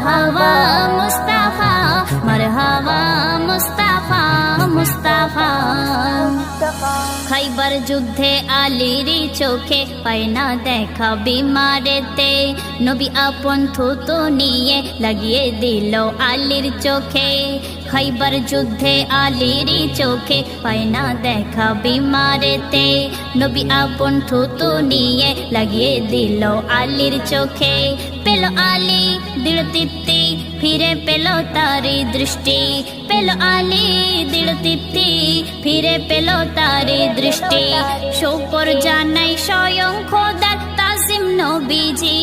মারহাবা মুস্তাফা, মারহাবা মুস্তাফা, মুস্তাফা। খাইবার যুদ্ধে আলীর চোখে পায় না দেখা বিমারেতে, নবী আপন থুতু নিয়ে লাগিয়ে দিল আলীর চোখে। খাইবার যুদ্ধে আলীর চোখে পায় না দেখা বিমারেতে, নবী আপন থুতু নিয়ে লাগিয়ে দিল আলীর চোখে। পেল আলী দৃঢ় তৃপ্তি, ফিরে পেল তারি দৃষ্টি, পেল আলী দৃঢ় তৃপ্তি, ফিরে পেল তারি দৃষ্টি। শুকর জানাই স্বয়ং খোদার তাজিম নবীজি।